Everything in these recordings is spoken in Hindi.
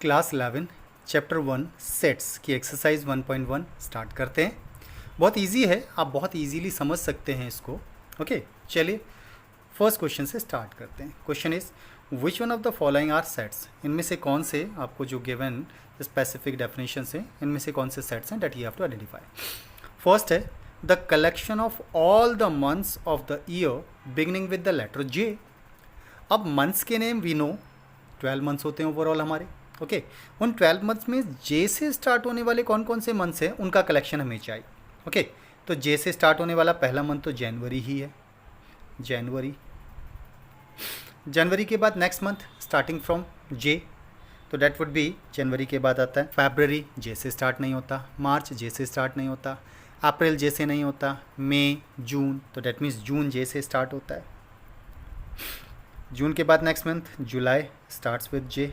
क्लास 11 चैप्टर 1 सेट्स की एक्सरसाइज 1.1 स्टार्ट करते हैं। बहुत इजी है, आप बहुत इजीली समझ सकते हैं इसको। ओके, चलिए फर्स्ट क्वेश्चन से स्टार्ट करते हैं। Question is which one of the following are sets, इनमें से कौन से, आपको जो गिवन स्पेसिफिक डेफिनेशन है इनमें से कौन से सेट्स हैं that you have to identify. First है the collection of all the months of the year beginning with the letter J. अब मंथ्स के नेम वी नो 12 मंथ्स होते हैं ओवरऑल हमारे। ओके, उन 12 मंथ्स में जे से स्टार्ट होने वाले कौन कौन से मंथ्स हैं उनका कलेक्शन हमें चाहिए। ओके, तो जे से स्टार्ट होने वाला पहला मंथ तो जनवरी ही है, जनवरी के बाद नेक्स्ट मंथ स्टार्टिंग फ्रॉम जे, तो डेट वुड बी जनवरी के बाद आता है फरवरी, जे से स्टार्ट नहीं होता, मार्च जे से स्टार्ट नहीं होता, अप्रैल जे से नहीं होता, मई, जून, तो डेट मीन्स जून जे से स्टार्ट होता है। जून के बाद next month July starts with J.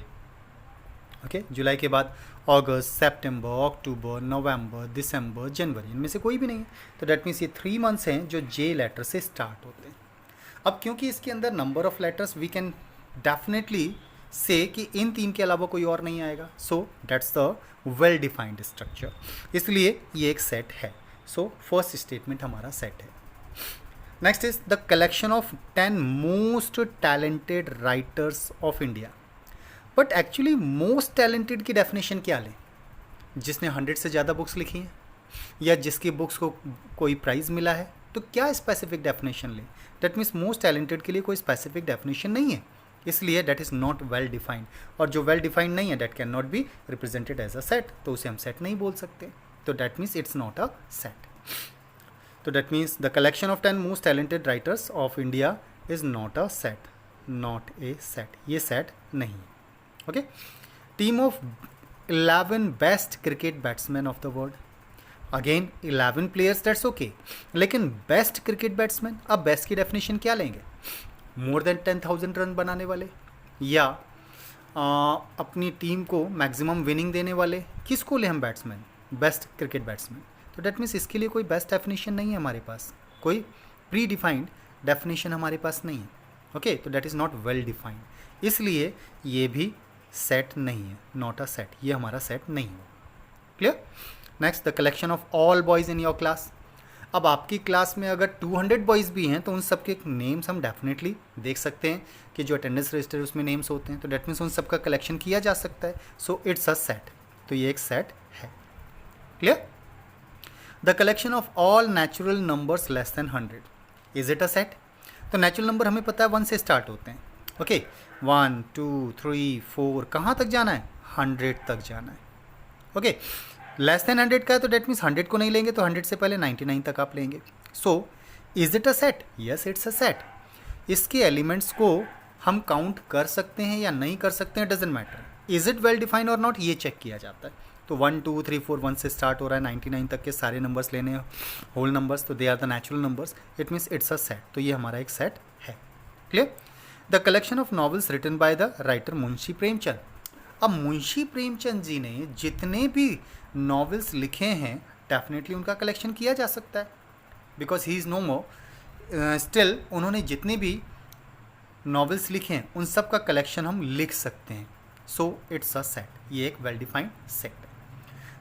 Okay, July के बाद अगस्त, सितंबर, अक्टूबर, नवंबर, दिसंबर, जनवरी, इनमें से कोई भी नहीं है, तो डेट मीन्स ये 3 मंथ्स हैं जो जे लेटर से स्टार्ट होते हैं। अब क्योंकि इसके अंदर number of letters we can definitely say कि इन 3 के अलावा कोई और नहीं आएगा, so that's the well defined structure, इसलिए ये एक सेट है। सो फर्स्ट स्टेटमेंट हमारा सेट है। Next is the collection of 10 most talented writers of India. But actually most talented की डेफिनेशन क्या लें? जिसने 100 से ज़्यादा बुक्स लिखी हैं या जिसकी बुक्स को कोई प्राइज़ मिला है, तो क्या स्पेसिफिक डेफिनेशन लें? दैट मीन्स मोस्ट टैलेंटेड के लिए कोई स्पेसिफिक डेफिनेशन नहीं है, इसलिए that is not well defined, और जो वेल डिफाइंड नहीं है that can not be represented as a set, तो उसे हम सेट नहीं बोल सकते, तो that means it's not a set. तो that means the collection of 10 most talented writers of India is not a set, not A set, ये सेट नहीं है। Okay, team of 11 best cricket batsman of the world, again 11 players that's okay, लेकिन बेस्ट क्रिकेट बैट्समैन, अब बेस्ट की डेफिनेशन क्या लेंगे? मोर देन 10,000 रन बनाने वाले, या अपनी टीम को मैक्सिमम विनिंग देने वाले, किसको ले हम बैट्समैन? Best cricket batsman. तो डेट मीन्स इसके लिए कोई बेस्ट डेफिनेशन नहीं है हमारे पास, कोई प्री डिफाइंड डेफिनेशन हमारे पास नहीं है। ओके, तो that is not well defined, इसलिए ये भी सेट नहीं है, नॉट अ सेट, ये हमारा सेट नहीं है। Clear? Next, the collection of all boys in your class. अब आपकी क्लास में अगर 200 बॉयज़ भी हैं तो उन सब के नेम्स हम डेफिनेटली देख सकते हैं कि जो अटेंडेंस रजिस्टर उसमें नेम्स होते हैं, तो डेट मीन्स उन सब का कलेक्शन किया जा सकता है, सो इट्स अ सेट, तो ये एक सेट है। Clear? The collection of all natural numbers less than 100, is it a set? तो नेचुरल नंबर हमें पता है 1 से स्टार्ट होते हैं। ओके, 1 2 3 4, कहाँ तक जाना है? 100 तक जाना है। ओके, लेस देन 100 का है तो डेट मीन्स 100 को नहीं लेंगे, तो 100 से पहले 99 तक आप लेंगे। So is it a set? Yes, it's a set. इसके एलिमेंट्स को हम काउंट कर सकते हैं या नहीं कर सकते हैं, doesn't matter. Is it well defined और नॉट, ये चेक किया जाता है। तो 1 2 3 4 1 से स्टार्ट हो रहा है, 99 तक के सारे नंबर्स लेने हैं, होल नंबर्स, तो they are the natural numbers, it means it's a set, तो ये हमारा एक सेट है। Clear? The collection of novels written by the writer Munshi Premchand. अब मुंशी प्रेमचंद जी ने जितने भी नॉवेल्स लिखे हैं डेफिनेटली उनका कलेक्शन किया जा सकता है, because he is no more, still उन्होंने जितने भी नॉवेल्स लिखे हैं उन सब का कलेक्शन हम लिख सकते हैं, सो इट्स अ सेट, ये एक वेल डिफाइंड सेट है।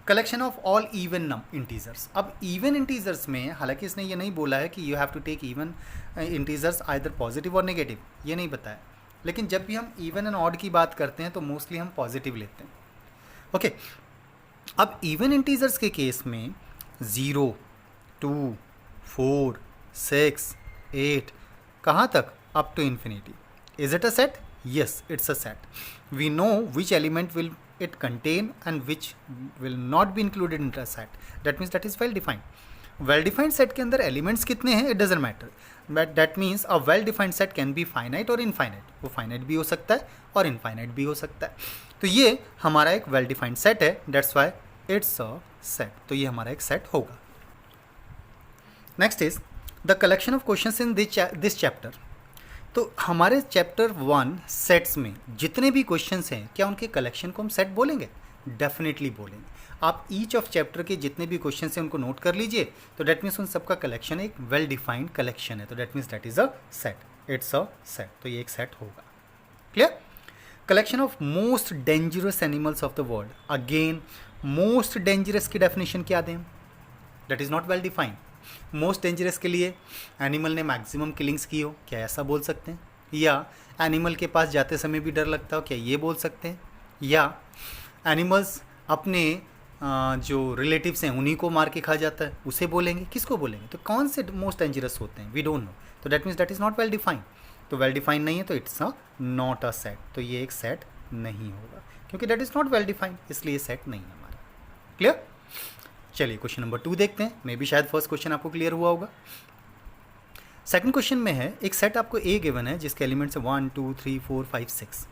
Collection of all even integers. अब इवन इंटीजर्स में हालांकि इसने ये नहीं बोला है कि you have to take even integers either positive और नेगेटिव, ये नहीं बताया, लेकिन जब भी हम इवन एंड ऑड की बात करते हैं तो मोस्टली हम पॉजिटिव लेते हैं। ओके, अब इवन इंटीजर्स के केस में 0 2 4 6 8 कहाँ तक? Up to infinity. Is it a set? Yes, it's a set. We know which element will it contain and which will not be included in the set, that means that is well defined। well defined set के अंदर elements कितने हैं it doesn't matter, but that means a well defined set can be finite or infinite, वो finite भी हो सकता है और infinite भी हो सकता है, तो ये हमारा एक well defined set है, that's why it's a set, तो ये हमारा एक set होगा। next is the collection of questions in this chapter। तो हमारे चैप्टर 1 सेट्स में जितने भी क्वेश्चंस हैं, क्या उनके कलेक्शन को हम सेट बोलेंगे? डेफिनेटली बोलेंगे। आप ईच ऑफ चैप्टर के जितने भी क्वेश्चंस हैं उनको नोट कर लीजिए, तो डेट मीन्स उन सबका कलेक्शन एक वेल डिफाइंड कलेक्शन है, तो that means that is a set, it's a set, तो ये एक सेट होगा। Clear? Collection of most dangerous animals of the world, again most dangerous की डेफिनेशन क्या दें, that is not well defined. Most dangerous के लिए एनिमल ने मैक्सिमम किलिंग्स की हो, क्या ऐसा बोल सकते हैं? या एनिमल के पास जाते समय भी डर लगता हो, क्या ये बोल सकते हैं? या एनिमल्स अपने जो रिलेटिव्स हैं उन्हीं को मार के खा जाता है, उसे बोलेंगे? किसको बोलेंगे? तो कौन से मोस्ट डेंजरस होते हैं? We don't know. तो that means that is not well defined. तो वेल डिफाइंड नहीं है तो it's a not a set, तो ये एक सेट नहीं होगा क्योंकि that is not well defined, इसलिए सेट नहीं है हमारा। क्लियर? चलिए क्वेश्चन नंबर 2 देखते हैं। मे भी शायद फर्स्ट क्वेश्चन आपको क्लियर हुआ होगा। सेकंड क्वेश्चन में है एक सेट आपको ए गिवन है जिसके एलिमेंट्स है 1 2 3 4 5 6।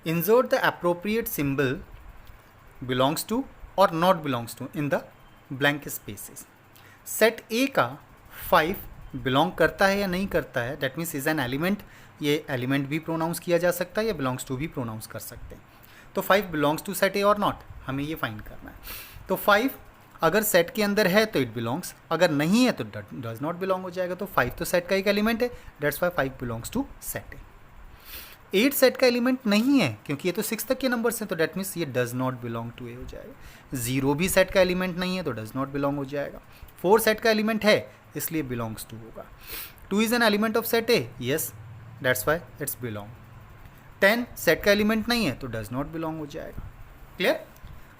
Insert the appropriate symbol belongs to or not belongs to in the blank spaces. Set A का 5 बिलोंग करता है या नहीं करता है, that means is an element. ये एलिमेंट भी प्रोनाउंस किया जा सकता है या बिलोंग्स टू भी प्रोनाउंस कर सकते हैं। तो 5 बिलोंग्स टू सेट ए और नॉट, हमें ये फाइंड करना है। तो 5 अगर सेट के अंदर है तो इट बिलोंग्स, अगर नहीं है तो डज नॉट बिलोंग हो जाएगा। तो 5 तो सेट का एक एलिमेंट है, that's why 5 belongs to set A. 8 set का एलिमेंट नहीं है क्योंकि ये तो 6 तक के नंबर्स हैं, तो डेट मीन्स ये डज नॉट बिलोंग टू ए हो जाएगा। 0 भी सेट का एलिमेंट नहीं है तो डज नॉट बिलोंग हो जाएगा। 4 सेट का एलिमेंट है इसलिए बिलोंग्स टू होगा। 2 is an element of set A, yes that's why it's belong. 10 set का एलिमेंट नहीं है तो डज नॉट बिलोंग हो जाएगा। क्लियर?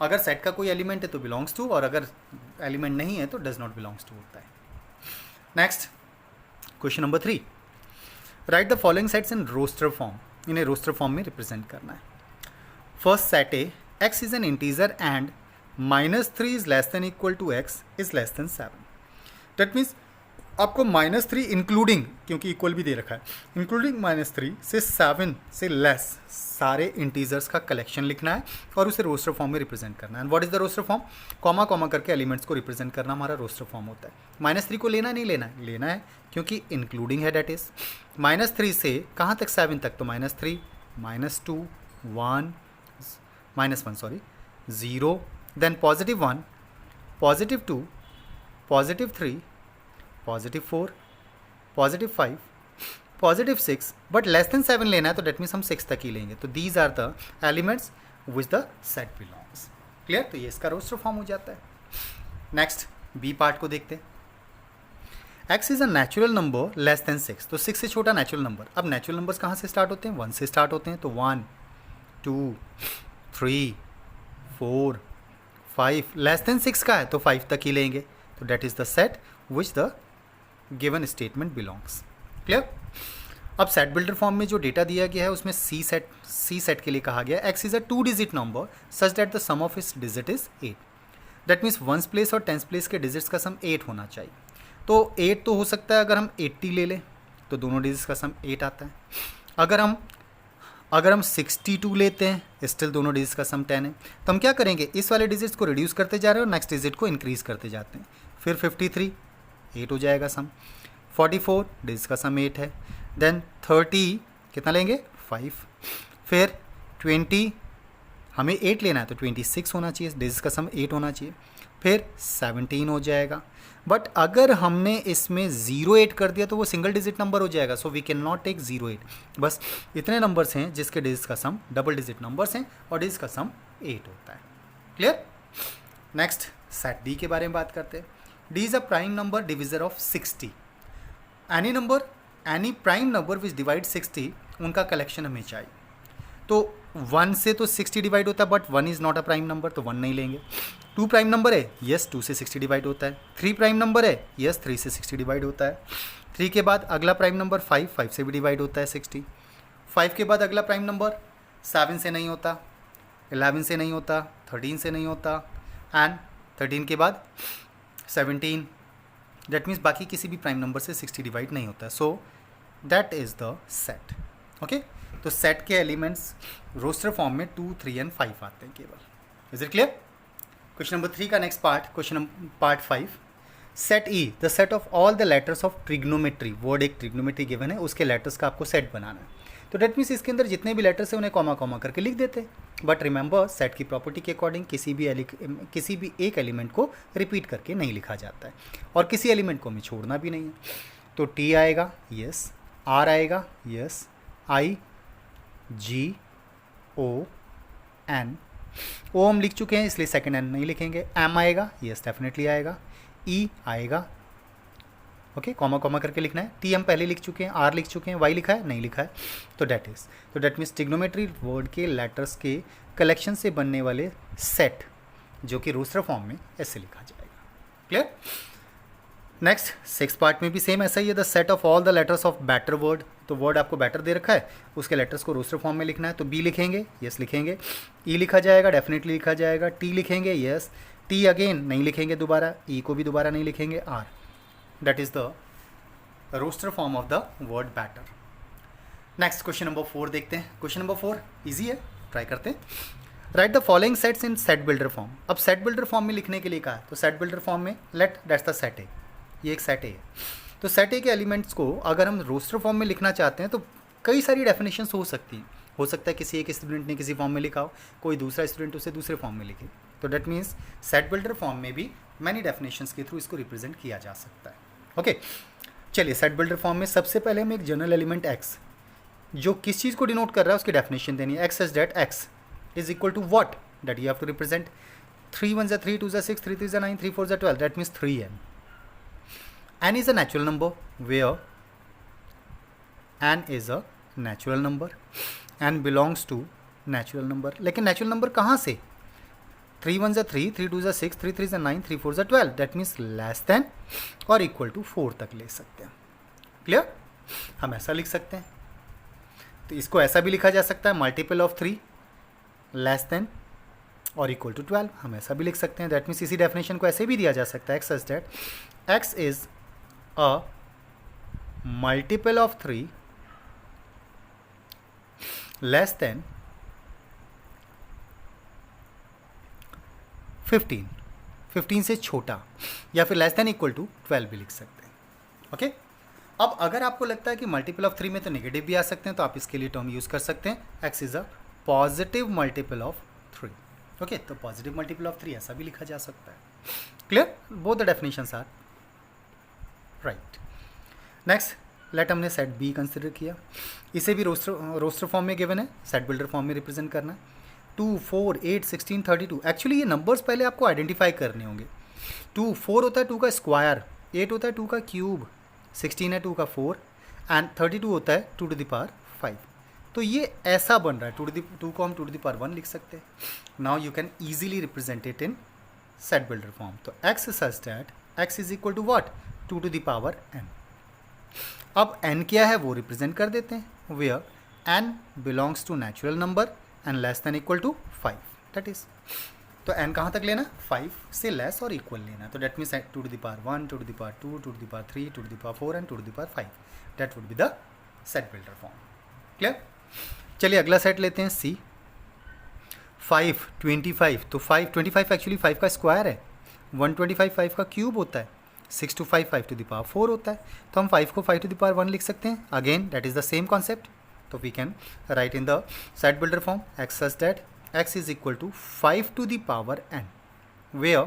अगर सेट का कोई एलिमेंट है तो बिलोंग्स टू, और अगर एलिमेंट नहीं है तो डज नॉट बिलोंग्स टू होता है। Next question number 3, write the following sets in roster form. इन्हें रोस्टर फॉर्म में रिप्रेजेंट करना है। First set A, X is an integer and -3 is less than equal to X is less than 7। That means आपको -3 इंक्लूडिंग, क्योंकि इक्वल भी दे रखा है, इंक्लूडिंग -3 से 7 से लेस सारे इंटीजर्स का कलेक्शन लिखना है और उसे रोस्टर फॉर्म में रिप्रेजेंट करना है। And what is the roster form? Comma comma करके एलिमेंट्स को रिप्रेजेंट करना हमारा रोस्टर फॉर्म होता है। -3 को लेना नहीं लेना है, लेना है क्योंकि इंक्लूडिंग है, डेट इज -3 से कहाँ तक? 7 तक। तो -3 -2 1 -1 sorry 0, then +1 +2 +3 +4 +5 +6, but less than 7 लेना है तो डेट मीन्स हम 6 तक ही लेंगे। तो these are the elements which the set belongs. Clear? तो ये इसका रोस्टर फॉर्म हो जाता है। नेक्स्ट बी पार्ट को देखते हैं। X is a natural number less then 6, तो 6 से छोटा नेचुरल नंबर। अब नेचुरल नंबर्स कहाँ से स्टार्ट होते हैं? 1 से स्टार्ट होते हैं। तो 1 2 3 4 5, लेस देन 6 का है तो 5 तक ही लेंगे। तो that is the set which the given statement belongs. Clear? अब सेट बिल्डर फॉर्म में जो डेटा दिया गया है उसमें सी सेट के लिए कहा गया है X is a 2 digit number such that the sum of its digit is 8। That means 1s place और 10s प्लेस के डिजिट्स का सम 8 होना चाहिए। तो 8 तो हो सकता है अगर हम 80 ले लें तो दोनों डिजिट्स का सम 8 आता है। अगर हम 62 लेते हैं स्टिल दोनों डिजिट्स का सम 10 है। तो हम क्या करेंगे? इस वाले डिजिट्स को रिड्यूस करते जा रहे हैं और नेक्स्ट डिजिट को इंक्रीज करते जाते हैं। फिर 53 8 हो जाएगा सम। 44 डिजिट्स का सम 8 है। देन 30 कितना लेंगे? 5। फिर 20 हमें 8 लेना है तो 26 होना चाहिए, डिजिट्स का सम 8 होना चाहिए। फिर 17 हो जाएगा। बट अगर हमने इसमें 08 कर दिया तो वो सिंगल डिजिट नंबर हो जाएगा, so we can not take 08। बस इतने नंबर्स हैं जिसके डिजिट्स का सम डबल डिजिट नंबर्स हैं और डिजिट्स का सम 8 होता है। क्लियर? नेक्स्ट सेट डी के बारे में बात करते हैं। D is a prime number divisor of 60। Any prime number which divide 60 उनका कलेक्शन हमें चाहिए। तो 1 से तो 60 डिवाइड होता है but 1 is not a prime number तो 1 नहीं लेंगे। 2 प्राइम नंबर है, यस 2 से 60 डिवाइड होता है। 3 प्राइम नंबर है, यस 3 से 60 डिवाइड होता है। 3 के बाद अगला प्राइम नंबर 5 से भी डिवाइड होता है 60। 5 के बाद अगला प्राइम नंबर 7 से नहीं होता, 11 से नहीं होता, 13 से नहीं होता, एंड 13 के बाद 17। दैट मीन्स बाकी किसी भी प्राइम नंबर से 60 डिवाइड नहीं होता है। So that is the set. Okay, तो सेट के एलिमेंट्स रोस्टर फॉर्म में 2, 3 एंड 5 आते हैं केवल। Is it clear? Question number 3 का next part, question part 5। Set E the set of all the letters of trigonometry. Word एक ट्रिग्नोमेट्री गिवन है, उसके लेटर्स का आपको सेट बनाना है। तो डेट मीन्स इसके अंदर जितने भी लेटर्स हैं उन्हें कॉमा कॉमा करके लिख देते हैं। बट रिमेंबर सेट की प्रॉपर्टी के अकॉर्डिंग किसी भी एक एलिमेंट को रिपीट करके नहीं लिखा जाता है और किसी एलिमेंट को हमें छोड़ना भी नहीं है। तो टी आएगा, यस। आर आएगा, यस। आई, जी, O N, O हम लिख चुके हैं इसलिए सेकंड N नहीं लिखेंगे. M आएगा, यस डेफिनेटली आएगा. E आएगा, ओके कॉमा कॉमा करके लिखना है. T हम पहले लिख चुके हैं, R लिख चुके हैं, Y लिखा है नहीं लिखा है. तो डेट मीन्स ट्रिग्नोमेट्री वर्ड के लेटर्स के कलेक्शन से बनने वाले सेट जो कि रोस्टर फॉर्म में ऐसे लिखा जाएगा. क्लियर. नेक्स्ट 6 पार्ट में भी सेम ऐसा ही है. The set of all the letters of better word. तो वर्ड आपको बैटर दे रखा है, उसके लेटर्स को रोस्टर फॉर्म में लिखना है. तो बी लिखेंगे, यस लिखेंगे. ई लिखा जाएगा, डेफिनेटली लिखा जाएगा. टी लिखेंगे, यस. टी अगेन नहीं लिखेंगे दोबारा, ई को भी दोबारा नहीं लिखेंगे. R, that is the roster form of the word better. Next question number 4 देखते हैं. क्वेश्चन नंबर 4 इजी है, ट्राई करते हैं. Write the following sets in set builder form. अब सेट बिल्डर फॉर्म में लिखने के लिए कहा है, तो सेट बिल्डर फॉर्म में let that's the set A. ये एक सेट ए है. तो सेट ए के एलिमेंट्स को अगर हम रोस्टर फॉर्म में लिखना चाहते हैं तो कई सारी डेफिनेशंस हो सकती हैं. हो सकता है किसी एक स्टूडेंट ने किसी फॉर्म में लिखा हो, कोई दूसरा स्टूडेंट उसे दूसरे फॉर्म में लिखे. तो that means set builder form में भी मैनी डेफिनेशंस के थ्रू इसको रिप्रेजेंट किया जा सकता है. ओके चलिए, सेट बिल्डर फॉर्म में सबसे पहले हम एक जनरल एलिमेंट एक्स जो किस चीज़ को डिनोट कर रहा है उसकी डेफिनेशन देनी है. X is that X is equal to what, that you have to represent 3 1 3 2 6 3 3 9 3 4 12, that means 3n. n is a natural number where n is a natural number and belongs to natural number. लेकिन natural number कहाँ से? 3 1 3, 3 2 6, 3 3 9, 3 4 12, that means less than और equal to 4 तक ले सकते हैं. क्लियर. हम ऐसा लिख सकते हैं. तो इसको ऐसा भी लिखा जा सकता है, मल्टीपल ऑफ 3 लेस देन और इक्वल टू 12. हम ऐसा भी लिख सकते हैं. दैट मीन्स इसी डेफिनेशन को ऐसे भी दिया जा सकता है. X such that x is a multiple of 3 less than 15 से छोटा, या फिर लेस देन इक्वल टू 12 भी लिख सकते हैं. ओके अब अगर आपको लगता है कि मल्टीपल ऑफ 3 में तो नेगेटिव भी आ सकते हैं, तो आप इसके लिए टर्म यूज़ कर सकते हैं. X is a positive multiple of 3. Okay तो पॉजिटिव मल्टीपल ऑफ 3 ऐसा भी लिखा जा सकता है. Clear. Both the definitions are right. Next let हमने सेट बी कंसिडर किया. इसे भी रोस्टर फॉर्म में गिवन है, सेट बिल्डर फॉर्म में रिप्रेजेंट करना. 2 4 8 16 32. एक्चुअली ये नंबर्स पहले आपको आइडेंटिफाई करने होंगे. 2 4 होता है 2 का स्क्वायर, 8 होता है 2 का क्यूब, 16 है 2 का 4 एंड 32 होता है 2 टू द पावर 5. तो ये ऐसा बन रहा है. 2 को हम 2 टू द पावर 1 लिख सकते हैं. Now you can easily represent it in set builder form. तो x such that x is equal to what, 2 to the power n. अब n क्या है वो रिप्रेजेंट कर देते हैं. Where n belongs to natural number and less than equal to 5. That is, तो n कहाँ तक लेना, 5 से लेस और इक्वल लेना. तो that means 2 to the power 1, 2 to the power 2, 2 to the power 3, 2 to the power 4 and 2 to the power 5. That would be the set builder form. Clear. चलिए अगला सेट लेते हैं सी. 5 25, तो 5 25 एक्चुअली 5 का स्क्वायर है. 125 5 का क्यूब होता है. 6 to 5 5 टू द पावर 4 होता है. तो हम 5 को 5 टू द पावर 1 लिख सकते हैं. Again that is the same concept. तो we can write in the set builder form x such that x is equal to 5 to the power n, where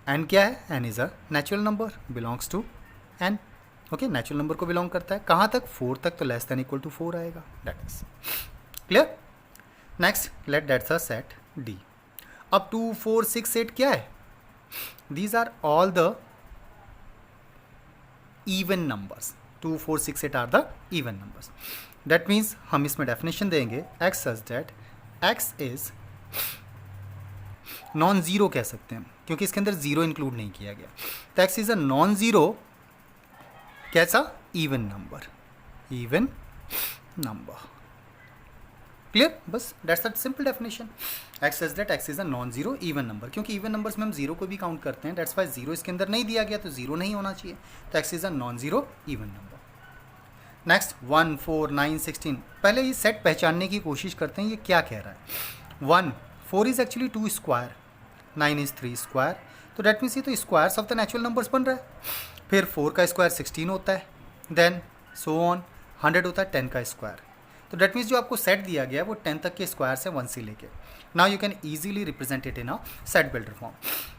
n क्या है, n is a natural number belongs to n. Okay natural number को बिलोंग करता है. कहाँ तक, 4 तक. तो लेस देन इक्वल टू 4 आएगा. That is clear. Next let that's a set D. अब 2 4 6 8 क्या है, these are all the even numbers. 2 4 6 8 are the even numbers. That means हम इसमें डेफिनेशन देंगे X such that x is non zero कह सकते हैं क्योंकि इसके अंदर ज़ीरो इंक्लूड नहीं किया गया. तो x is a non zero कैसा, even number. Even number. Clear. बस that's the simple definition. X such that x is a non zero even number. क्योंकि इवन नंबर्स में हम ज़ीरो को भी काउंट करते हैं. दैट्स वाई ज़ीरो इसके अंदर नहीं दिया गया, तो ज़ीरो नहीं होना चाहिए. तो x is a non zero even number. Next 1 4 9 16. पहले ये सेट पहचानने की कोशिश करते हैं ये क्या कह रहा है. 1 4 is actually 2 square, 9 is 3 square. तो डेट मीन्स ये तो squares of the natural numbers बन रहा है. फिर 4 का स्क्वायर 16 होता है. देन सो ऑन 100 होता है 10 का स्क्वायर. तो डेट मीन्स जो आपको सेट दिया गया है वो 10 तक के स्क्वायर से 1 से लेके. Now you can easily represent it in a set builder form.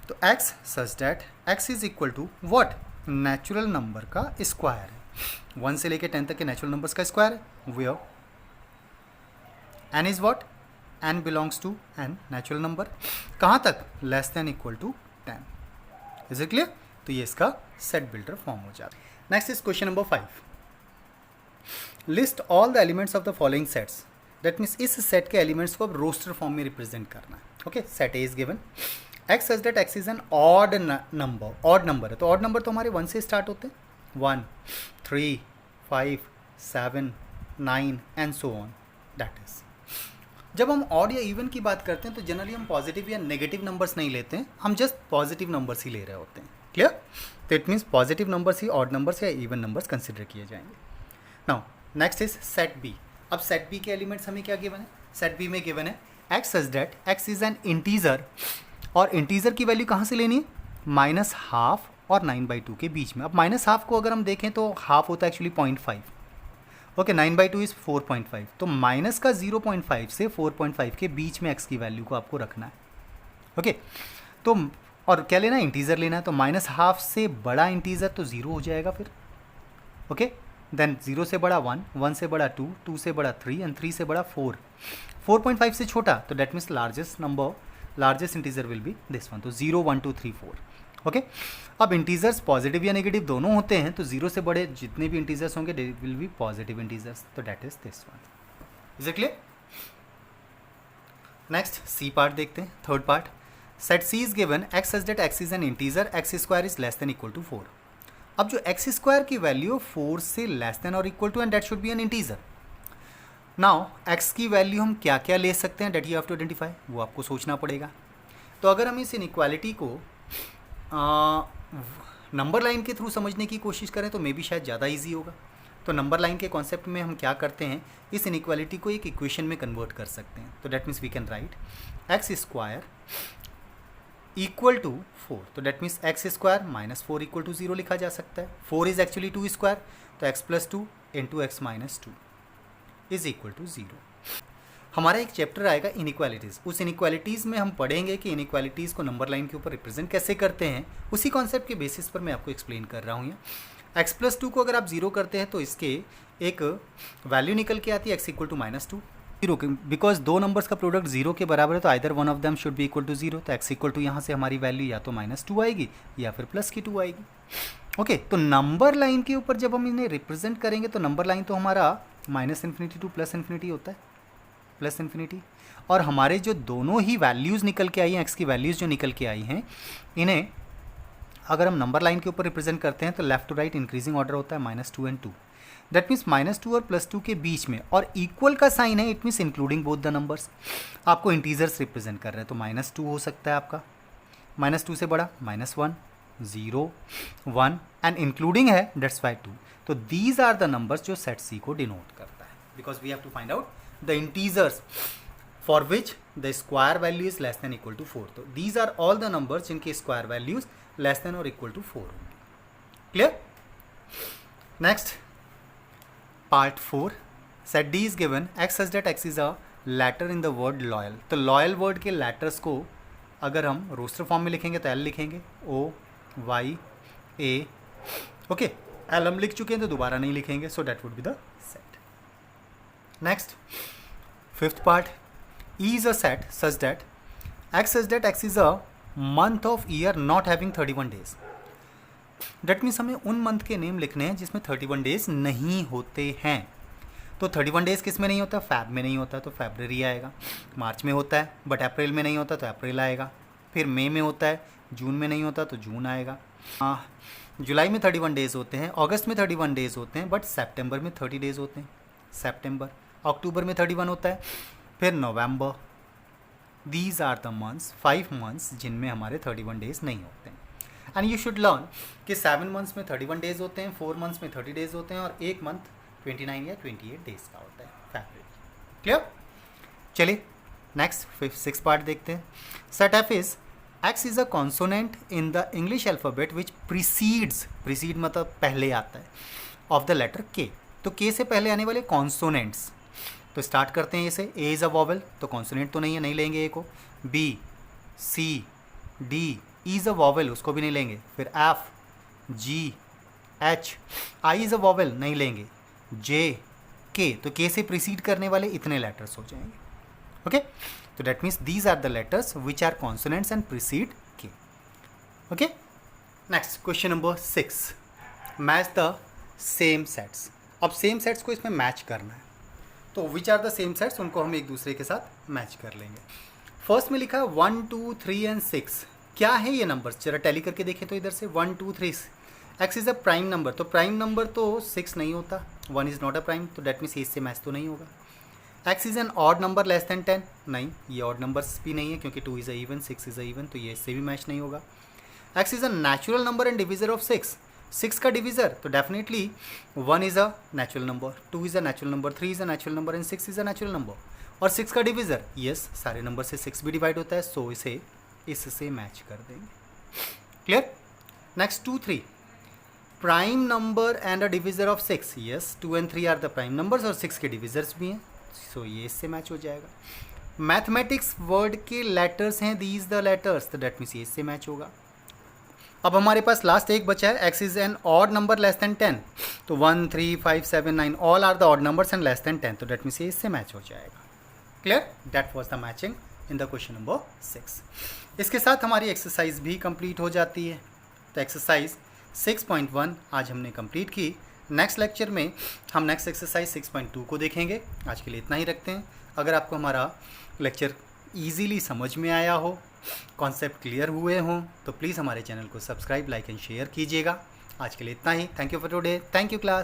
तो x such that x is equal to what, natural number का स्क्वायर है. 1 से लेके 10 तक के नेचुरल नंबर्स का स्क्वायर है. Where n is what, n belongs to n natural number, कहाँ तक, less than equal to 10। Is it clear? तो ये इसका सेट बिल्डर फॉर्म हो जाता है। Next is question number 5, list all the elements of the following sets. That means इस सेट के एलिमेंट्स को अब रोस्टर फॉर्म में रिप्रेजेंट करना है। Okay, set A is given, x such that x is an odd number, odd number है तो ऑड नंबर तो हमारे 1 से स्टार्ट होते हैं, 1, 3, 5, 7, 9 and so on. That is, जब हम ऑड या इवन की बात करते हैं तो जनरली हम पॉजिटिव या नेगेटिव नंबर्स नहीं लेते हैं, हम जस्ट पॉजिटिव नंबर्स ही ले रहे होते हैं। क्लियर? तो इट मीन्स पॉजिटिव नंबर्स ही ऑड नंबर्स या इवन नंबर्स कंसिडर किए जाएंगे। Now next is set B. अब सेट बी के एलिमेंट्स हमें क्या गिवन है? सेट बी में गिवन है X such that x is an integer, और इंटीजर की वैल्यू कहाँ से लेनी है? -12 और 9/2 के बीच में। अब -12 को अगर हम देखें तो हाफ होता है एक्चुअली 0.5। ओके, 9/2 इज़ 4.5, तो माइनस का 0.5 से 4.5 के बीच में एक्स की वैल्यू को आपको रखना है। ओके, तो और क्या लेना है? इंटीजर लेना है, तो -12 से बड़ा इंटीजर तो 0 हो जाएगा फिर। ओके, देन 0 से बड़ा 1, 1 से बड़ा 2, 2 से बड़ा 3 एंड 3 से बड़ा 4, 4.5 से छोटा, तो that means largest number, largest integer will be this one, तो 0, 1, 2, 3, 4। ओके, अब इंटीजर्स पॉजिटिव या नेगेटिव दोनों होते हैं, तो 0 से बड़े जितने भी इंटीजर्स होंगे they will be positive integers, तो that is this one. Is it clear? Next C part देखते हैं, third part. Set C is given x such that x is an integer, x square is less than equal to 4। अब जो एक्स स्क्वायर की वैल्यू 4 से लेस देन और equal to and that should be an integer. Now x की वैल्यू हम क्या क्या ले सकते हैं, that you have to identify, वो आपको सोचना पड़ेगा। तो अगर हम इस इनइक्वालिटी को नंबर लाइन के थ्रू समझने की कोशिश करें तो मे बी शायद ज़्यादा इजी होगा। तो नंबर लाइन के कॉन्सेप्ट में हम क्या करते हैं, इस इनइक्वालिटी को एक इक्वेशन में कन्वर्ट कर सकते हैं। तो that means we can write X square equal to 4, तो that means X square -4 equal to 0 लिखा जा सकता है। 4 इज एक्चुअली 2 स्क्वायर, तो x plus 2 into X minus 2 is equal to 0। हमारा एक चैप्टर आएगा इनइक्वालिटीज़, उस इनइक्वालिटीज़ में हम पढ़ेंगे कि इनइक्वालिटीज़ को नंबर लाइन के ऊपर रिप्रेजेंट कैसे करते हैं। उसी कॉन्सेप्ट के बेसिस पर मैं आपको एक्सप्लेन कर रहा हूँ यहाँ। x प्लस 2 को अगर आप 0 करते हैं तो इसके एक वैल्यू निकल के आती है x इक्वल टू -2, 0, बिकॉज दो नंबर्स का प्रोडक्ट 0 के बराबर है, तो either one of them should be equal to 0। तो x इक्वल टू यहाँ से हमारी वैल्यू या तो -2 आएगी या फिर +2 आएगी। ओके, तो नंबर लाइन के ऊपर जब हम इन्हें रिप्रेजेंट करेंगे तो नंबर लाइन तो हमारा -∞ टू +∞ होता है, +∞, और हमारे जो दोनों ही वैल्यूज़ निकल के आई हैं, x की वैल्यूज़ जो निकल के आई हैं, इन्हें अगर हम नंबर लाइन के ऊपर रिप्रेजेंट करते हैं तो left to right increasing order होता है -2 एंड 2। दैट मीन्स -2 और +2 के बीच में, और इक्वल का साइन है, it means including both the numbers. आपको इंटीजर्स रिप्रेजेंट कर रहे हैं तो -2 हो सकता है आपका, -2 से बड़ा -1, 0, 1 एंड इंक्लूडिंग है दैट्स वाई 2। तो दीज आर द नंबर्स जो सेट सी को डिनोट करता है, because we have to find out the integers for which the square value is less than equal to 4। तो these are all the numbers जिनके स्क्वायर वैल्यूज लेस देन और इक्वल टू 4 होंगे। क्लियर? Next part 4, set D is given x such that x is a letter in the word loyal. तो लॉयल वर्ड के लेटर्स को अगर हम रोस्टर फॉर्म में लिखेंगे तो एल लिखेंगे, O Y A। Okay, L हम लिख चुके हैं तो दोबारा नहीं लिखेंगे, so that would be the set. Next fifth part, E is a set such that x is a month of year not having 31 days। That means हमें उन मंथ के नेम लिखने हैं जिसमें 31 डेज नहीं होते हैं। तो 31 डेज किस में नहीं होता? फैब में नहीं होता तो फैब्रवरी आएगा, मार्च में होता है बट अप्रैल में नहीं होता तो अप्रैल आएगा, फिर मई में होता है, जून में नहीं होता तो जून आएगा, जुलाई में 31 डेज होते हैं, अगस्त में 31 डेज होते हैं, बट सितंबर में 30 डेज होते हैं, सितंबर, अक्टूबर में 31 होता है, फिर November. These are the months, 5 months जिनमें हमारे 31 डेज नहीं होते हैं। एंड यू शुड लर्न कि 7 मंथ्स में 31 डेज होते हैं, 4 मंथ्स में 30 डेज होते हैं, और एक मंथ 29 या 28 डेज का होता है, फैब्रवरी। क्लियर? चलिए नेक्स्ट 6 पार्ट देखते हैं। Set F is x is a consonant in the English alphabet which preceded मतलब पहले आता है, ऑफ द लेटर के। तो के से पहले आने वाले कॉन्सोनेंट्स, तो स्टार्ट करते हैं इसे। ए इज़ अ वॉवल, तो कॉन्सोनेंट तो नहीं है, नहीं लेंगे ए को। B, C, D, E is a vowel, उसको भी नहीं लेंगे। फिर F, G, H, I is a vowel, नहीं लेंगे। जे, के, तो के से प्रीसीड करने वाले इतने लेटर्स हो जाएंगे। ओके, तो that means these are the letters which are consonants and precede K. Okay, next question number 6, match the same sets. अब सेम सेट्स को इसमें मैच करना है, तो which are the same sets, उनको हम एक दूसरे के साथ मैच कर लेंगे. फर्स्ट में लिखा है 1 2 3 एंड 6. क्या है ये नंबर्स, जरा टैली करके देखें तो इधर से 1 2 3. X is a prime number, तो प्राइम नंबर तो 6 नहीं होता. 1 इज़ नॉट अ प्राइम, तो डेट मीन्स इससे मैच तो नहीं होगा. X is an odd number less than 10, नहीं ये ऑड नंबर्स भी नहीं है क्योंकि 2 is a even, 6 is a even, तो ये इससे भी मैच नहीं होगा. X is a natural number and divisor of 6. 6 का डिविजर, तो definitely 1 is a natural number, 2 is a natural number, 3 is a natural number and 6 is a natural number. और 6 का डिविजर, यस सारे नंबर से 6 भी डिवाइड होता है, सो इसे इससे मैच कर देंगे. Clear. Next 2 3, prime number and a divisor of 6. Yes 2 and 3 are the prime numbers और 6 के डिविजर्स भी हैं, सो ये इससे मैच हो जाएगा. मैथमेटिक्स वर्ड के लेटर्स हैं दीज द लेटर्स, तो डेट मीन्स ये इससे मैच होगा. अब हमारे पास लास्ट एक बचा है, X is an odd number less than 10, तो 1 3 5 7 9 all are the odd numbers and less than 10, तो डेट मीन्स ये इससे मैच हो जाएगा. Clear, that was the matching in the question number 6. इसके साथ हमारी एक्सरसाइज भी कंप्लीट हो जाती है. तो एक्सरसाइज 6.1 आज हमने कंप्लीट की. नेक्स्ट लेक्चर में हम नेक्स्ट एक्सरसाइज 6.2 को देखेंगे. आज के लिए इतना ही रखते हैं. अगर आपको हमारा लेक्चर ईजीली समझ में आया हो, कॉन्सेप्ट क्लियर हुए हों, तो प्लीज़ हमारे चैनल को सब्सक्राइब, लाइक एंड शेयर कीजिएगा. आज के लिए इतना ही. Thank you for today. Thank you class.